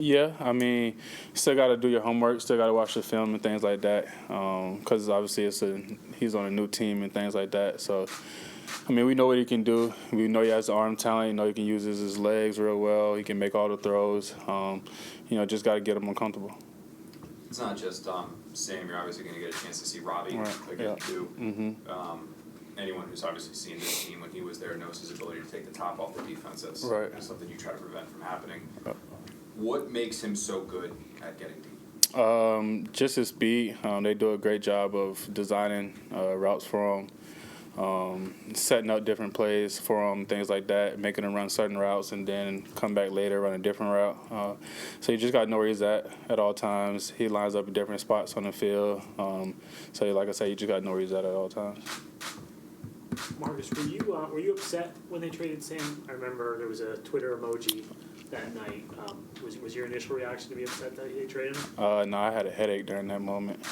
Yeah, I mean, still got to do your homework, still got to watch the film and things like that, because obviously he's on a new team and things like that. So, I mean, we know what he can do. We know he has the arm talent. You know he can use his legs real well. He can make all the throws. Just got to get him uncomfortable. It's not just Sam. You're obviously going to get a chance to see Robbie again Yeah. too. Mm-hmm. Anyone who's obviously seen this team when he was there knows his ability to take the top off the defense. That's something you try to prevent from happening. What makes him so good at getting deep? Just his speed. They do a great job of designing routes for him, setting up different plays for him, things like that, making him run certain routes and then come back later, run a different route. So you just got to know where he's at all times. He lines up in different spots on the field. So like I said, you just got to know where he's at all times. Marcus, were you upset when they traded Sam? I remember there was a Twitter emoji that night. Was your initial reaction to be upset that they traded him? No, I had a headache during that moment.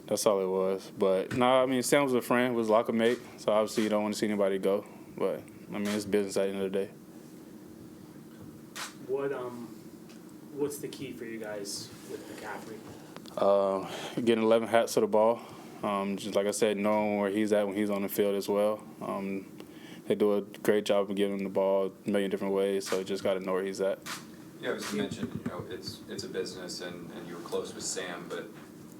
That's all it was. But no, I mean, Sam was a friend, was like a mate, so obviously you don't want to see anybody go. But I mean, it's business at the end of the day. What's the key for you guys with McCaffrey? Getting 11 hats to the ball. Just like I said, knowing where he's at when he's on the field as well. They do a great job of giving him the ball a million different ways, so just got to know where he's at. Yeah, as you mentioned, it's a business, and you were close with Sam, but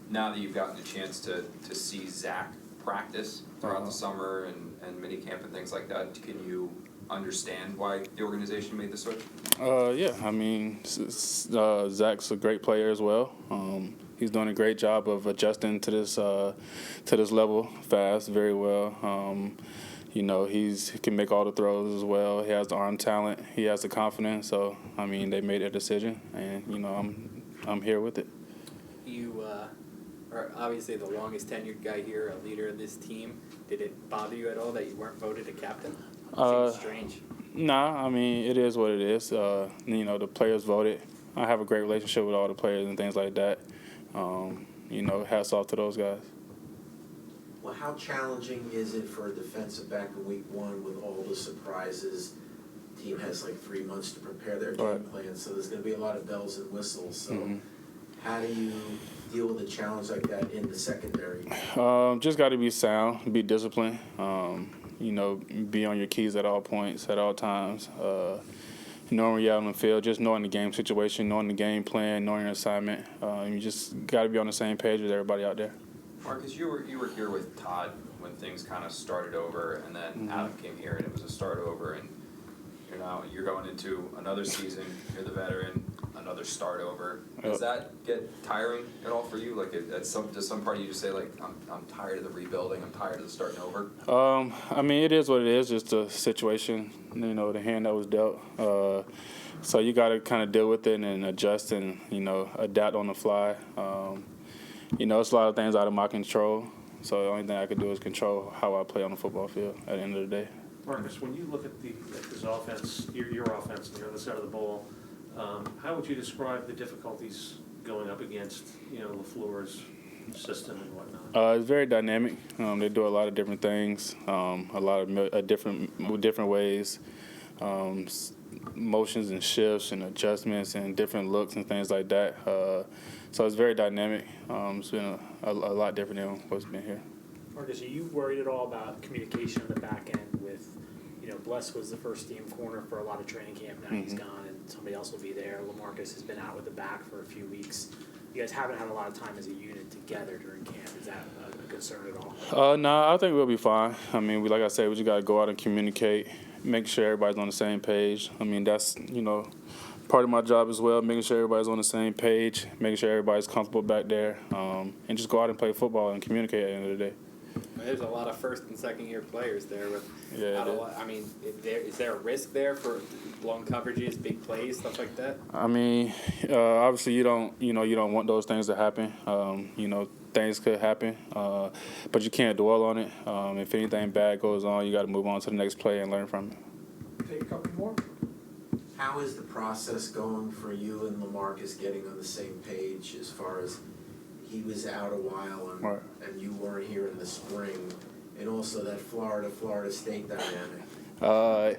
now that you've gotten a chance to see Zach practice throughout the summer and mini camp and things like that, can you understand why the organization made the switch? Yeah, I mean, Zach's a great player as well. He's doing a great job of adjusting to this level fast, very well. He can make all the throws as well. He has the arm talent. He has the confidence. So, I mean, they made a decision, and I'm here with it. You are obviously the longest tenured guy here, a leader of this team. Did it bother you at all that you weren't voted a captain? Seems strange. Nah, I mean, it is what it is. The players voted. I have a great relationship with all the players and things like that. Hats off to those guys. Well, how challenging is it for a defensive back in week one with all the surprises? The team has like 3 months to prepare their game plan, so there's going to be a lot of bells and whistles. So how do you deal with a challenge like that in the secondary? Just got to be sound, be disciplined, be on your keys at all points, at all times. Knowing where you're out on the field, just knowing the game situation, knowing the game plan, knowing your assignment. You just got to be on the same page with everybody out there. Marcus, you were here with Todd when things kind of started over, and then Adam came here, and it was a start over, and you're going into another season. You're the veteran, another start over. Does that get tiring at all for you? Like, does some part of you just say, like, I'm tired of the rebuilding, I'm tired of the starting over? I mean, it is what it is. Just a situation, the hand that was dealt. So you got to kind of deal with it and adjust and adapt on the fly. It's a lot of things out of my control. So the only thing I can do is control how I play on the football field at the end of the day. Marcus, when you look at this offense, your offense on the other side of the ball, how would you describe the difficulties going up against LaFleur's system and whatnot? It's very dynamic. They do a lot of different things, a lot of different ways, motions and shifts and adjustments and different looks and things like that. So it's very dynamic. It's been a lot different than what's been here. Marcus, are you worried at all about communication on the back end with, Bless was the first team corner for a lot of training camp. Now he's gone and somebody else will be there. LaMarcus has been out with the back for a few weeks. You guys haven't had a lot of time as a unit together during camp. Is that a concern at all? No, I think we'll be fine. I mean, like I said, we just got to go out and communicate, make sure everybody's on the same page. I mean, that's, part of my job as well, making sure everybody's on the same page, making sure everybody's comfortable back there, and just go out and play football and communicate at the end of the day. There's a lot of first and second year players there. Is there a risk there for long coverages, big plays, stuff like that? I mean, obviously you don't want those things to happen. Things could happen, but you can't dwell on it. If anything bad goes on, you got to move on to the next play and learn from it. Take a couple more. How is the process going for you and LaMarcus getting on the same page as far as he was out a while and you weren't here in the spring, and also that Florida State dynamic? Yeah,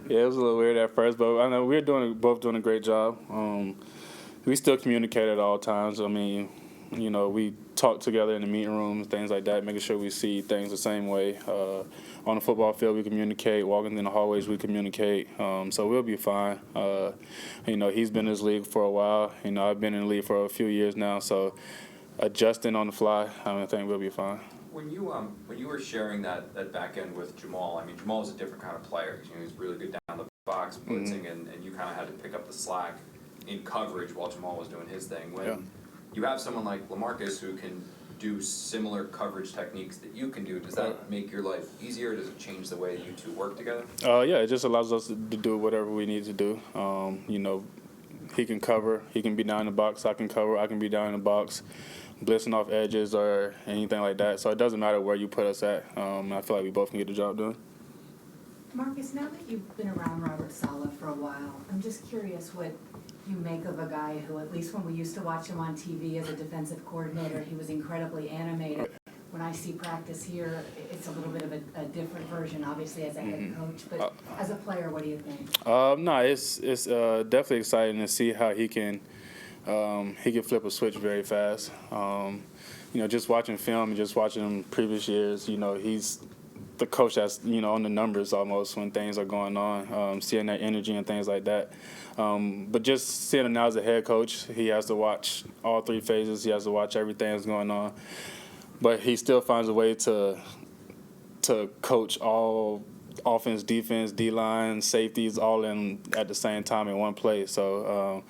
it was a little weird at first, but I know we're both doing a great job. We still communicate at all times. I mean, we talk together in the meeting room, things like that, making sure we see things the same way. On the football field, we communicate. Walking in the hallways, we communicate. So we'll be fine. He's been in this league for a while. I've been in the league for a few years now, so adjusting on the fly, I think we'll be fine. When you were sharing that back end with Jamal, I mean, Jamal is a different kind of player. He's really good down the box, blitzing, and you kind of had to pick up the slack in coverage while Jamal was doing his thing. When you have someone like LaMarcus who can do similar coverage techniques that you can do, does that make your life easier? Does it change the way you two work together? Yeah, it just allows us to do whatever we need to do. He can cover. He can be down in the box. I can cover. I can be down in the box, blitzing off edges or anything like that. So it doesn't matter where you put us at. I feel like we both can get the job done. Marcus, now that you've been around Robert Saleh for a while, I'm just curious what you make of a guy who, at least when we used to watch him on TV as a defensive coordinator, he was incredibly animated. When I see practice here, it's a little bit of a different version, obviously, as a head coach. But as a player, what do you think? No, it's definitely exciting to see how he can flip a switch very fast. Just watching film and just watching him previous years, he's the coach that's, on the numbers almost when things are going on, seeing that energy and things like that. But just seeing him now as a head coach, he has to watch all three phases. He has to watch everything that's going on. But he still finds a way to coach all offense, defense, D-line, safeties, all in at the same time in one place. So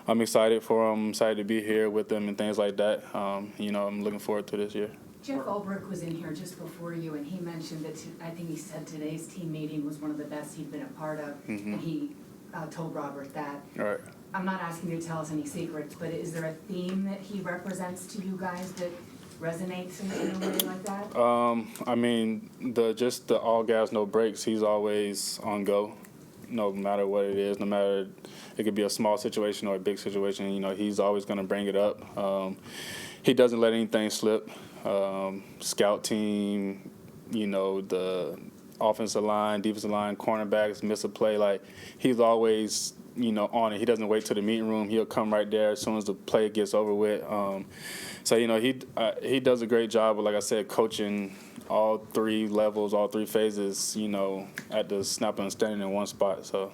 I'm excited for him, excited to be here with him and things like that. I'm looking forward to this year. Jeff Ulbrich was in here just before you, and he mentioned that I think he said today's team meeting was one of the best he'd been a part of, and he told Robert that. All right. I'm not asking you to tell us any secrets, but is there a theme that he represents to you guys that resonates in a way like that? I mean, the all gas, no brakes. He's always on go, no matter what it is. No matter, it could be a small situation or a big situation. He's always going to bring it up. He doesn't let anything slip. Scout team, the offensive line, defensive line, cornerbacks miss a play. Like, he's always on it. He doesn't wait till the meeting room. He'll come right there as soon as the play gets over with. So he does a great job of, like I said, coaching all three levels, all three phases. At the snap and standing in one spot. So